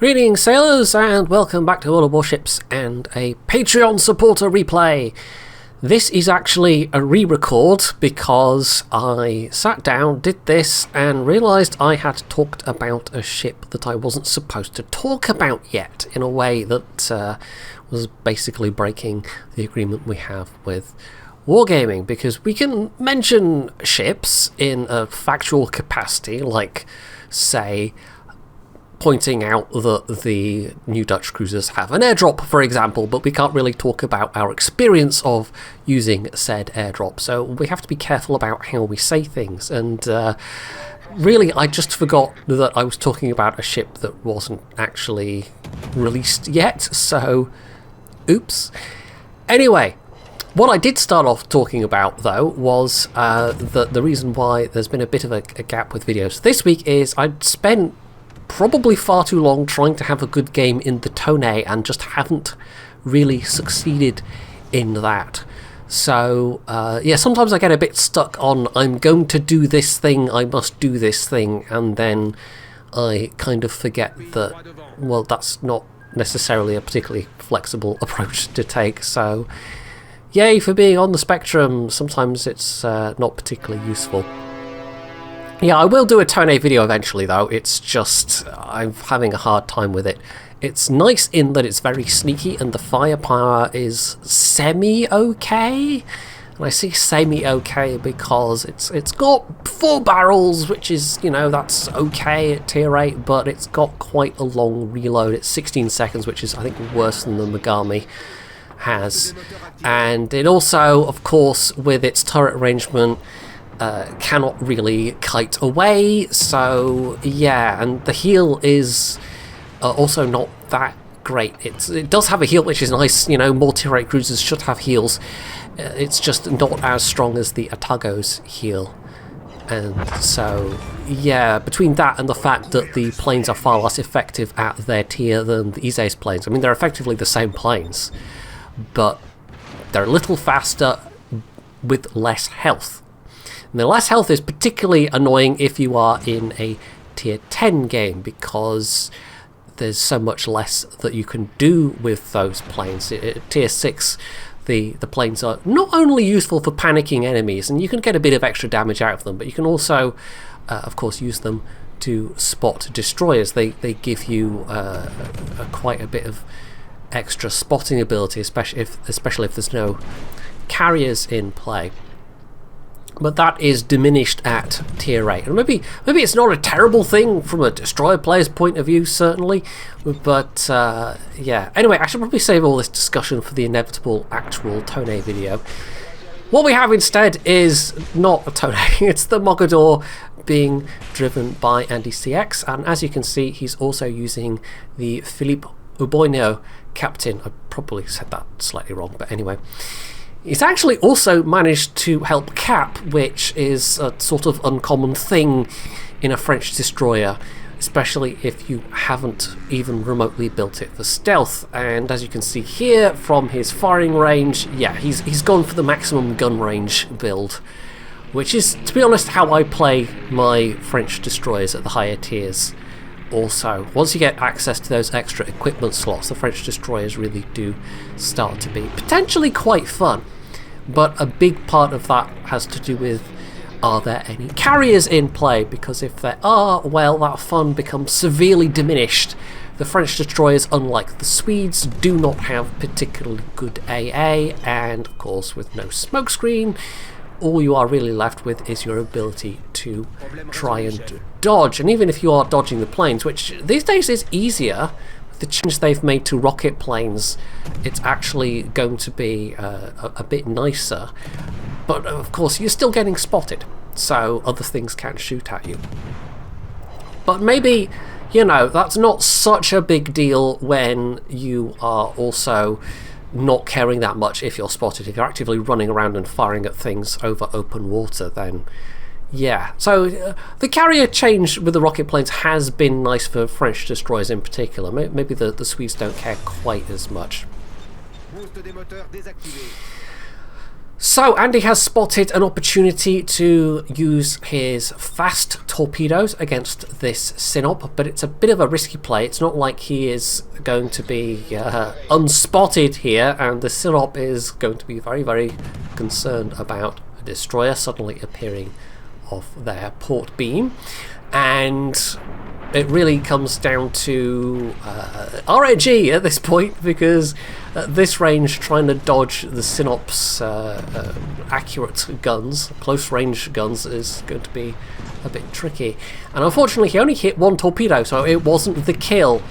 Greetings sailors and welcome back to World of Warships and a Patreon supporter replay. This is actually a re-record because I sat down, did this and realised I had talked about a ship that I wasn't supposed to talk about yet in a way that was basically breaking the agreement we have with Wargaming, because we can mention ships in a factual capacity, like say pointing out that the new Dutch cruisers have an airdrop, for example, but we can't really talk about our experience of using said airdrop, so we have to be careful about how we say things. And really, I just forgot that I was talking about a ship that wasn't actually released yet, so oops. Anyway, what I did start off talking about, though, was the reason why there's been a bit of a gap with videos this week is I'd spent probably far too long trying to have a good game in the Tone and just haven't really succeeded in that. So yeah, sometimes I get a bit stuck on I'm going to do this thing, I must do this thing, and then I kind of forget that, well, that's not necessarily a particularly flexible approach to take. So yay for being on the spectrum, sometimes it's not particularly useful. Yeah, I will do a Tone video eventually, though. It's just I'm having a hard time with it. It's nice in that it's very sneaky and the firepower is semi-okay. And I say semi-okay because it's got 4 barrels, which is, you know, that's okay at tier 8, but it's got quite a long reload. It's 16 seconds, which is, I think, worse than the Mogami has. And it also, of course, with its turret arrangement, cannot really kite away, so yeah, and the heal is also not that great. It does have a heal which is nice, you know, more tier 8 cruisers should have heals. It's just not as strong as the Atago's heal. And so yeah, between that and the fact that the planes are far less effective at their tier than the Ise's planes, I mean, they're effectively the same planes, but they're a little faster with less health. And the less health is particularly annoying if you are in a tier 10 game, because there's so much less that you can do with those planes. At tier 6, the planes are not only useful for panicking enemies, and you can get a bit of extra damage out of them, but you can also, of course, use them to spot destroyers. They give you quite a bit of extra spotting ability, especially if there's no carriers in play. But that is diminished at tier 8. And maybe it's not a terrible thing from a destroyer player's point of view, certainly. But yeah. Anyway, I should probably save all this discussion for the inevitable actual Tone video. What we have instead is not a Tone, it's the Mogador being driven by Andy CX. And as you can see, he's also using the Philippe Uboino captain. I probably said that slightly wrong, but anyway. He's actually also managed to help Cap, which is a sort of uncommon thing in a French destroyer, especially if you haven't even remotely built it for stealth. And as you can see here from his firing range, yeah, he's gone for the maximum gun range build, which is, to be honest, how I play my French destroyers at the higher tiers. Also, once you get access to those extra equipment slots, the French destroyers really do start to be potentially quite fun. But a big part of that has to do with, are there any carriers in play? Because if there are, well, that fun becomes severely diminished. The French destroyers, unlike the Swedes, do not have particularly good AA, and of course with no smokescreen, all you are really left with is your ability to try and dodge. And even if you are dodging the planes, which these days is easier, with the change they've made to rocket planes, it's actually going to be a bit nicer. But of course you're still getting spotted, so other things can shoot at you. But maybe, you know, that's not such a big deal when you are also not caring that much if you're spotted. If you're actively running around and firing at things over open water, then yeah. So the carrier change with the rocket planes has been nice for French destroyers in particular. Maybe the Swedes don't care quite as much. So Andy has spotted an opportunity to use his fast torpedoes against this Sinop, but it's a bit of a risky play. It's not like he is going to be unspotted here, and the Sinop is going to be very, very concerned about a destroyer suddenly appearing off their port beam. And it really comes down to RNG at this point, because at this range, trying to dodge the Sinop's accurate guns, close range guns, is going to be a bit tricky. And unfortunately, he only hit one torpedo, so it wasn't the kill.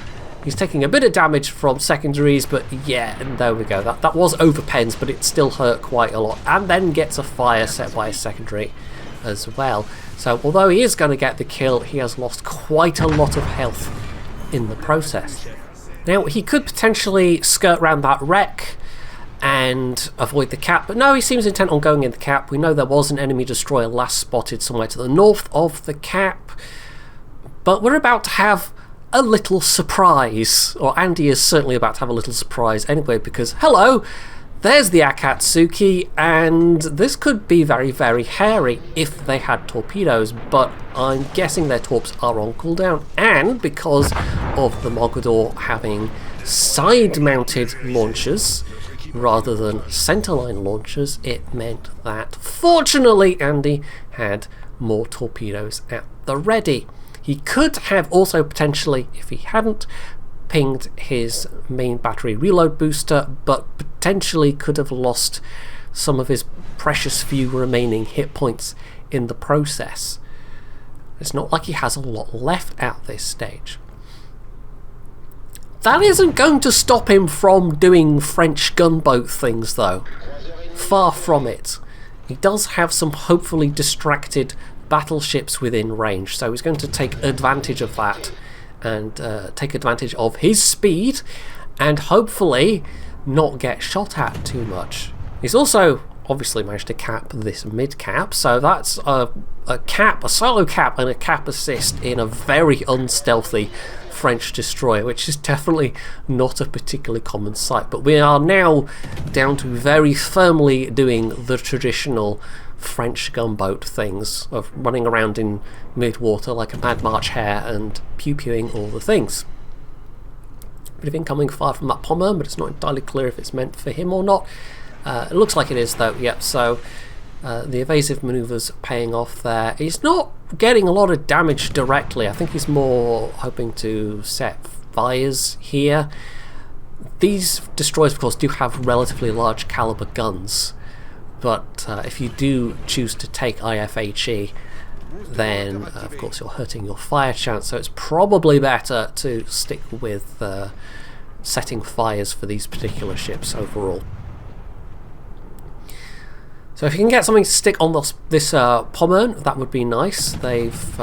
He's taking a bit of damage from secondaries, but yeah, and there we go. That was over pens, but it still hurt quite a lot. And then gets a fire set by a secondary as well. So although he is going to get the kill, he has lost quite a lot of health in the process. Now, he could potentially skirt around that wreck and avoid the cap, but no, he seems intent on going in the cap. We know there was an enemy destroyer last spotted somewhere to the north of the cap, but we're about to have a little surprise, or Andy is certainly about to have a little surprise anyway, because hello, there's the Akatsuki, and this could be very, very hairy if they had torpedoes, but I'm guessing their torps are on cooldown, and because of the Mogador having side-mounted launchers rather than centerline launchers, it meant that fortunately Andy had more torpedoes at the ready. He could have also potentially, if he hadn't, pinged his main battery reload booster, but potentially could have lost some of his precious few remaining hit points in the process. It's not like he has a lot left at this stage. That isn't going to stop him from doing French gunboat things though. Far from it. He does have some hopefully distracted battleships within range, so he's going to take advantage of that and take advantage of his speed and hopefully not get shot at too much. He's also obviously managed to cap this mid-cap, so that's a solo cap and a cap assist in a very unstealthy French destroyer, which is definitely not a particularly common sight. But we are now down to very firmly doing the traditional French gunboat things of running around in mid-water like a Mad March hare and pew-pewing all the things. Bit of incoming fire from that Pommern, but it's not entirely clear if it's meant for him or not. It looks like it is though, yep, so the evasive manoeuvres paying off there. He's not getting a lot of damage directly. I think he's more hoping to set fires here. These destroyers, of course, do have relatively large caliber guns, but if you do choose to take IFHE, then of course you're hurting your fire chance, so it's probably better to stick with setting fires for these particular ships overall. So if you can get something to stick on this Pommern, that would be nice. They've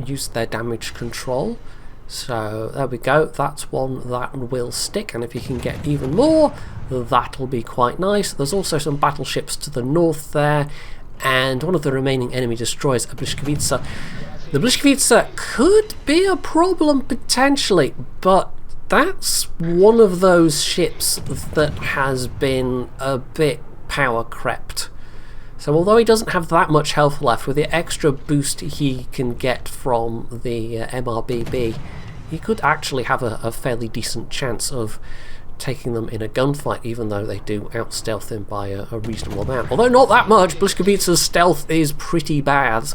used their damage control, so there we go. That's one that will stick, and if you can get even more, that'll be quite nice. There's also some battleships to the north there, and one of the remaining enemy destroyers, a Bliskowitz. The Bliskowitz could be a problem potentially, but that's one of those ships that has been a bit power crept. So although he doesn't have that much health left, with the extra boost he can get from the MRBB, he could actually have a fairly decent chance of taking them in a gunfight, even though they do out-stealth him by a reasonable amount. Although not that much. Bliskowitz's stealth is pretty bad,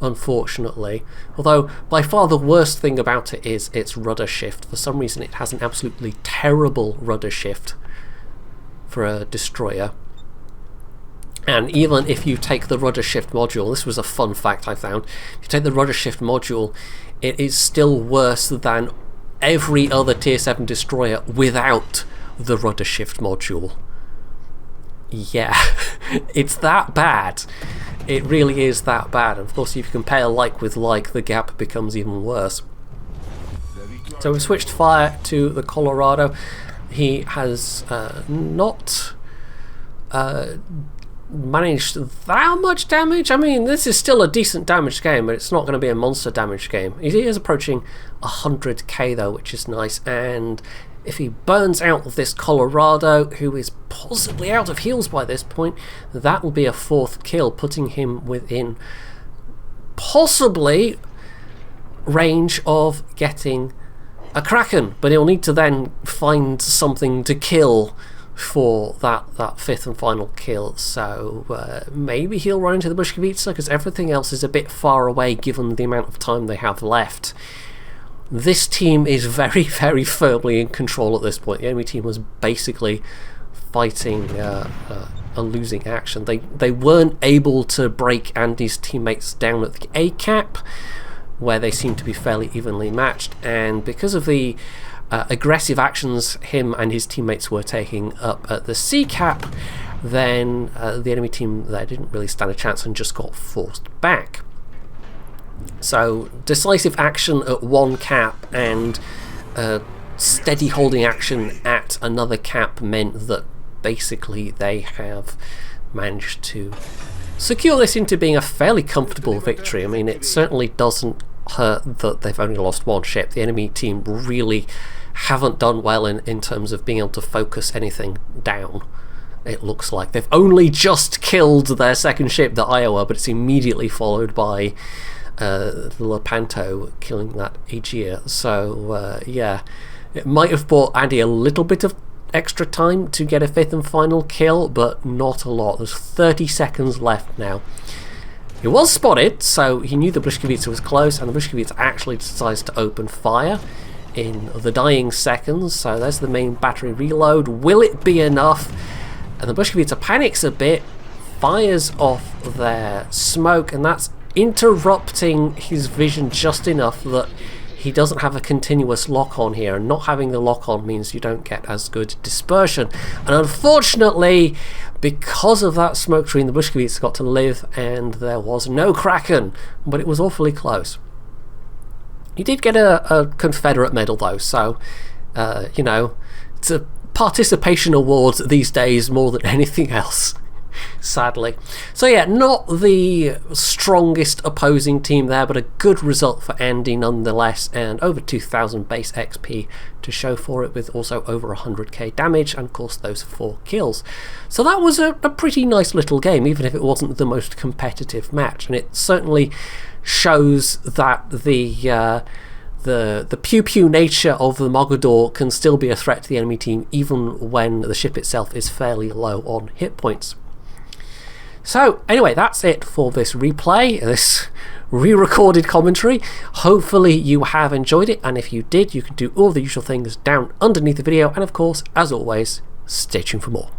unfortunately. Although by far the worst thing about it is its rudder shift. For some reason it has an absolutely terrible rudder shift for a destroyer. And even if you take the rudder shift module, this was a fun fact I found, if you take the rudder shift module, it is still worse than every other tier 7 destroyer without the rudder shift module. Yeah, it's that bad. It really is that bad. Of course, if you compare like with like, the gap becomes even worse. So we've switched fire to the Colorado. He has not managed that much damage. I mean, this is still a decent damage game, but it's not going to be a monster damage game. He is approaching 100k though, which is nice, and If he burns out this Colorado, who is possibly out of heals by this point, that will be a 4th kill, putting him within possibly range of getting a Kraken, but he'll need to then find something to kill for that 5th and final kill. So maybe he'll run into the Bushkevitsa, because everything else is a bit far away given the amount of time they have left. This team is very, very firmly in control at this point. The enemy team was basically fighting a losing action. They weren't able to break Andy's teammates down at the A cap, where they seem to be fairly evenly matched, and because of the aggressive actions him and his teammates were taking up at the C cap, then the enemy team there didn't really stand a chance and just got forced back. So decisive action at one cap and steady holding action at another cap meant that basically they have managed to secure this into being a fairly comfortable victory. I mean, it certainly doesn't hurt that they've only lost one ship. The enemy team really haven't done well in terms of being able to focus anything down. It looks like they've only just killed their 2nd ship, the Iowa, but it's immediately followed by the Lepanto killing that Aegea. So yeah, it might have bought Andy a little bit of extra time to get a 5th and final kill, but not a lot. There's 30 seconds left now. He was spotted, so he knew the Bushkevitsa was close, and the Bushkevitsa actually decides to open fire in the dying seconds. So there's the main battery reload. Will it be enough? And the Bushkevitsa panics a bit, fires off their smoke, and that's interrupting his vision just enough that he doesn't have a continuous lock-on here, and not having the lock-on means you don't get as good dispersion. And unfortunately, because of that smoke screen, the Bushkevitsa got to live, and there was no Kraken, but it was awfully close. He did get a Confederate medal though, so you know, it's a participation award these days more than anything else. Sadly. So yeah, not the strongest opposing team there, but a good result for Andy nonetheless, and over 2,000 base XP to show for it, with also over 100k damage, and of course those 4 kills. So that was a pretty nice little game, even if it wasn't the most competitive match, and it certainly shows that the pew-pew nature of the Mogador can still be a threat to the enemy team, even when the ship itself is fairly low on hit points. So anyway, that's it for this replay, this re-recorded commentary. Hopefully you have enjoyed it, and if you did, you can do all the usual things down underneath the video, and of course, as always, stay tuned for more.